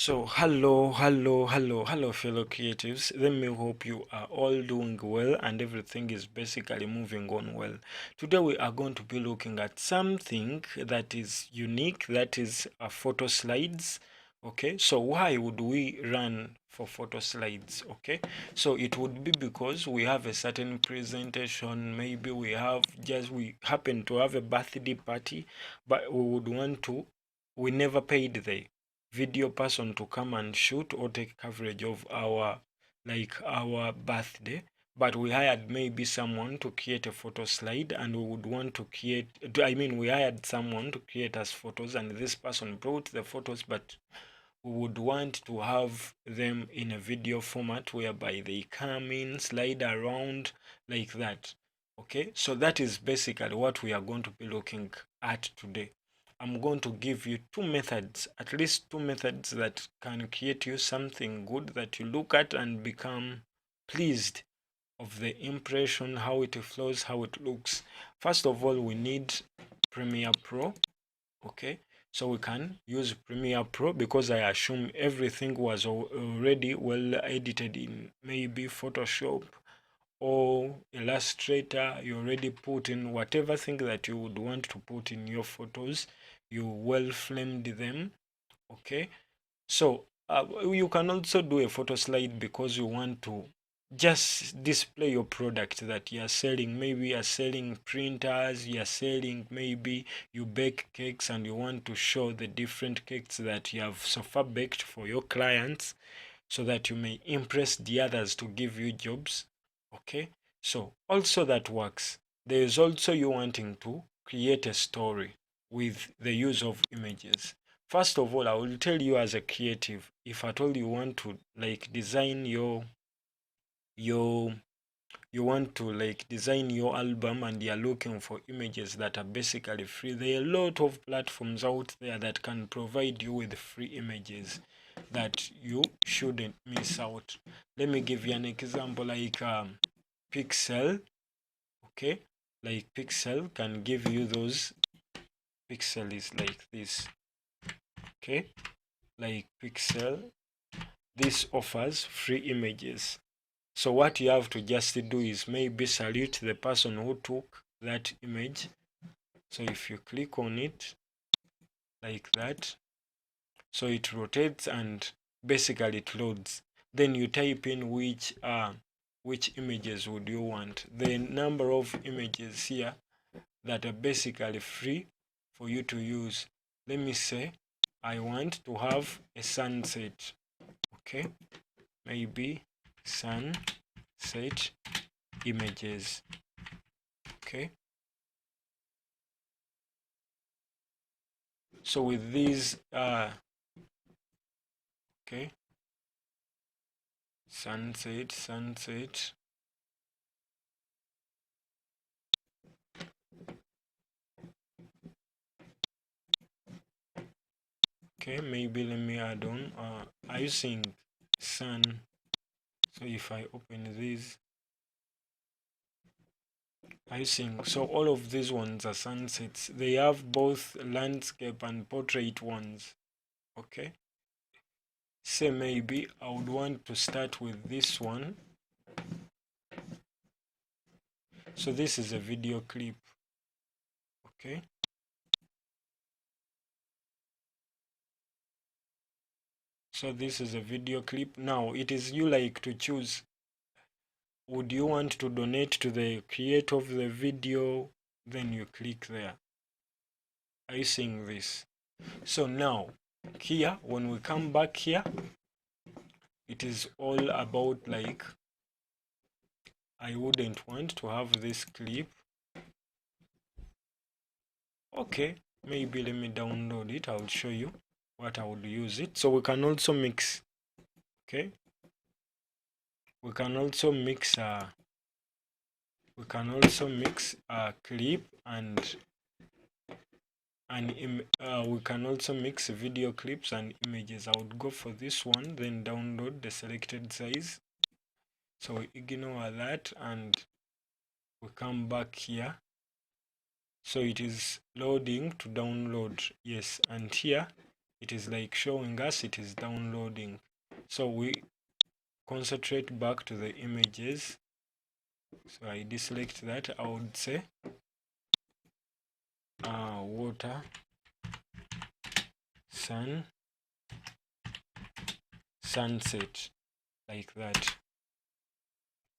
So, hello, fellow creatives. Let me hope you are all doing well and everything is basically moving on well. Today, we are going to be looking at something that is unique, that is photo slides. Okay, so why would we run for photo slides? Okay, so it would be because we have a certain presentation, maybe we happen to have a birthday party, but we never paid the video person to come and shoot or take coverage of our birthday, but we hired maybe someone to create a photo slide, and we would want to create we hired someone to create us photos, and this person brought the photos, but we would want to have them in a video format whereby they come in, slide around like that. Okay, so that is basically what we are going to be looking at today. I'm going to give you two methods, at least two methods that can create you something good that you look at and become pleased of the impression, how it flows, how it looks. First of all, we need Premiere Pro. Okay, so we can use Premiere Pro because I assume everything was already well edited in maybe Photoshop or Illustrator. You already put in whatever thing that you would want to put in your photos. You well framed them. Okay, so you can also do a photo slide because you want to just display your product that you are selling. Maybe you are selling printers, you are selling, maybe you bake cakes and you want to show the different cakes that you have so far baked for your clients so that you may impress the others to give you jobs. Okay, so also that works. There is also you wanting to create a story with the use of images. First of all, I will tell you as a creative, if at all you want to design your you want to design your album and you're looking for images that are basically free, there are a lot of platforms out there that can provide you with free images that you shouldn't miss out. Let me give you an example like Pixel. Okay, like Pixel can give you those. Pixel is like this. Okay, like Pixel, this offers free images. So what you have to just do is maybe salute the person who took that image. So if you click on it like that, so it rotates and basically it loads. Then you type in which images would you want. The number of images here that are basically free for you to use. Let me say I want to have a sunset. Okay, maybe sunset images. Okay, so with these okay, sunset. Okay, maybe let me add on are you seeing sun? So if I open these, are you seeing? So all of these ones are sunsets. They have both landscape and portrait ones. Okay, say maybe I would want to start with this one. So this is a video clip. Okay, so this is a video clip. Now it is you to choose, would you want to donate to the creator of the video? Then you click there. Are you seeing this? So now here, when we come back here, it is all about I wouldn't want to have this clip. Okay, maybe let me download it. I'll show you what I would use it. So we can also mix. Okay, we can also mix a clip and we can also mix video clips and images. I would go for this one, then download the selected size. So we ignore that and we come back here. So it is loading to download. Yes, and here it is like showing us it is downloading. So we concentrate back to the images. So I deselect that. I would say water, sun, sunset, like that.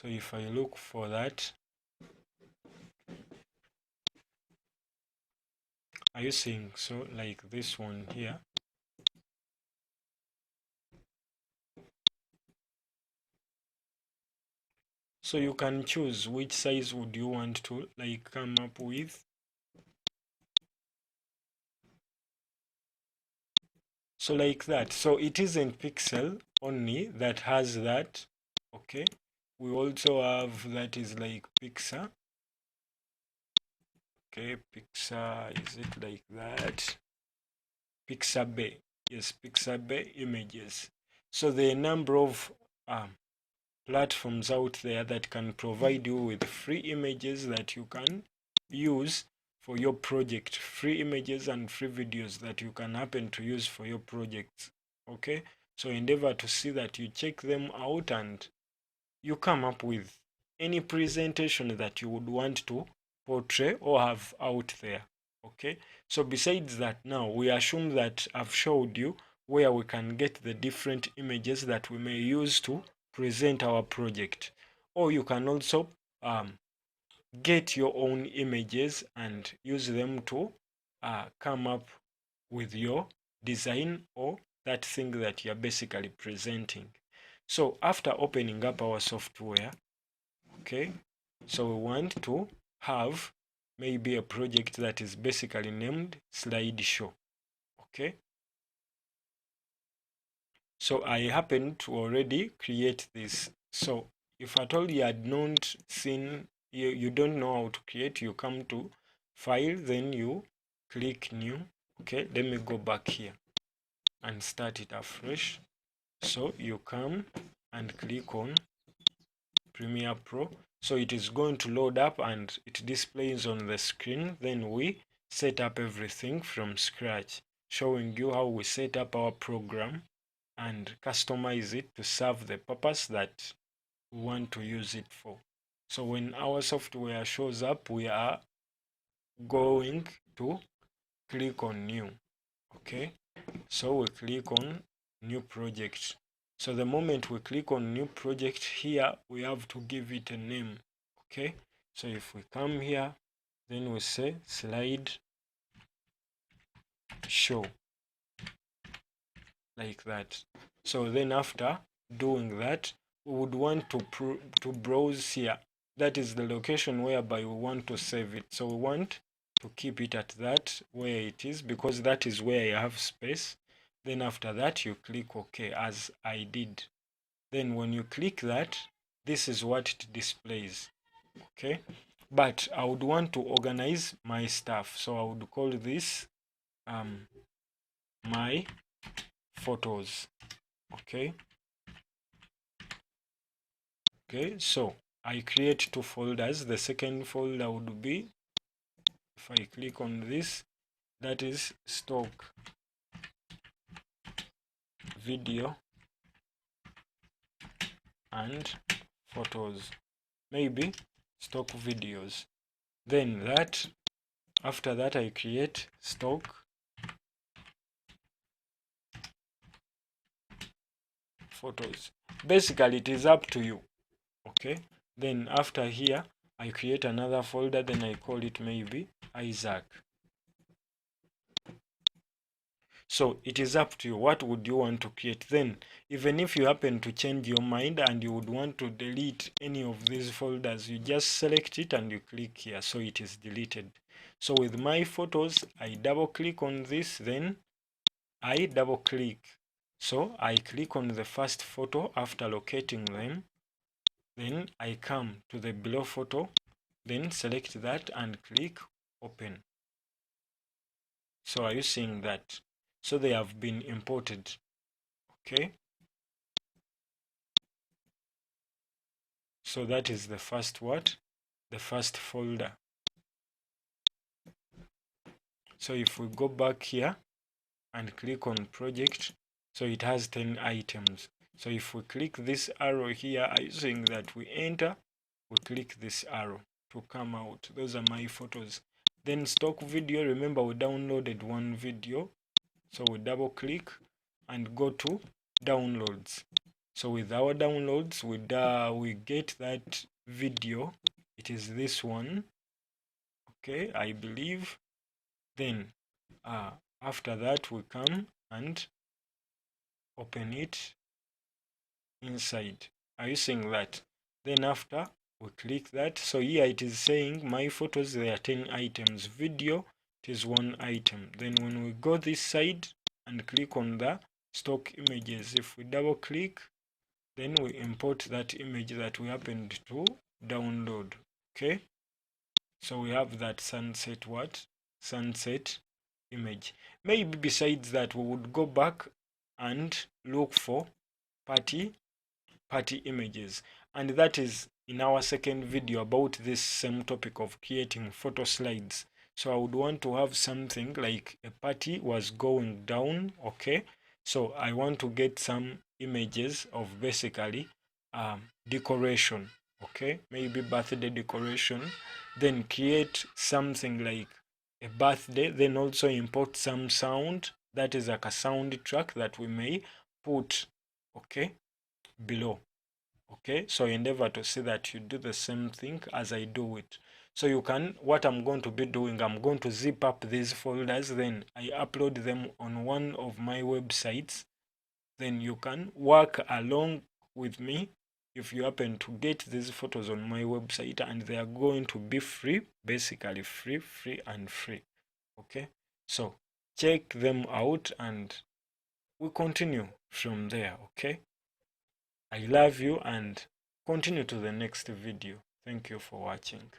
So if I look for that, are you seeing? So like this one here. So you can choose which size would you want to like come up with. So like that. So it isn't pixel only that has that. Okay. We also have that is like pixel. Okay, pixel, is it like that? Pixabay. Yes, Pixabay images. So the number of platforms out there that can provide you with free images that you can use for your project, free images and free videos that you can happen to use for your projects. Okay, so endeavor to see that you check them out and you come up with any presentation that you would want to portray or have out there. Okay, so besides that, now we assume that I've showed you where we can get the different images that we may use to present our project, or you can also get your own images and use them to come up with your design or that thing that you're basically presenting. So after opening up our software, okay, so we want to have maybe a project that is basically named slideshow. Okay, so I happen to already create this. So if at all you had not seen, you don't know how to create, you come to file, then you click new. Okay, let me go back here and start it afresh. So you come and click on Premiere Pro. So it is going to load up and it displays on the screen. Then we set up everything from scratch, showing you how we set up our program and customize it to serve the purpose that we want to use it for. So when our software shows up, we are going to click on new. Okay, so we click on new project. So the moment we click on new project here, we have to give it a name. Okay, so if we come here, then we say slide show, like that. So then after doing that, we would want to browse here. That is the location whereby we want to save it. So we want to keep it at that where it is, because that is where I have space. Then after that, you click OK, as I did. Then when you click that, this is what it displays. Okay, but I would want to organize my stuff, so I would call this my photos. Okay, so I create two folders. The second folder would be, if I click on this, that is stock video and photos, maybe stock videos. Then that, after that, I create stock photos. Basically it is up to you. Okay, then after here I create another folder, then I call it maybe Isaac. So it is up to you, what would you want to create. Then even if you happen to change your mind and you would want to delete any of these folders, you just select it and you click here, so it is deleted. So with my photos, I double click on this, then I double click. So I click on the first photo after locating them, then I come to the below photo, then select that and click open. So are you seeing that? So they have been imported. Okay, so that is the first what? The first folder. So if we go back here and click on project. So it has 10 items. So if we click this arrow here, using that we enter, we click this arrow to come out. Those are my photos. Then stock video, remember we downloaded one video, so we double click and go to downloads. So with our downloads, we get that video. It is this one, okay, I believe. Then after that we come and open it inside. Are you seeing that? Then after we click that, so here it is saying my photos, there are 10 items, video it is one item. Then when we go this side and click on the stock images, if we double click, then we import that image that we happened to download. Okay, so we have that sunset image. Maybe besides that, we would go back and look for party images, and that is in our second video about this same topic of creating photo slides. So I would want to have something like a party was going down. Okay, so I want to get some images of basically decoration. Okay, maybe birthday decoration, then create something like a birthday, then also import some sound, that is like a sound track that we may put, okay, below. Okay, so endeavor to see that you do the same thing as I do it. So you can, what I'm going to be doing, I'm going to zip up these folders, then I upload them on one of my websites. Then you can work along with me if you happen to get these photos on my website, and they are going to be free, basically free and free. Okay, so check them out and we continue from there. Okay, I love you and continue to the next video. Thank you for watching.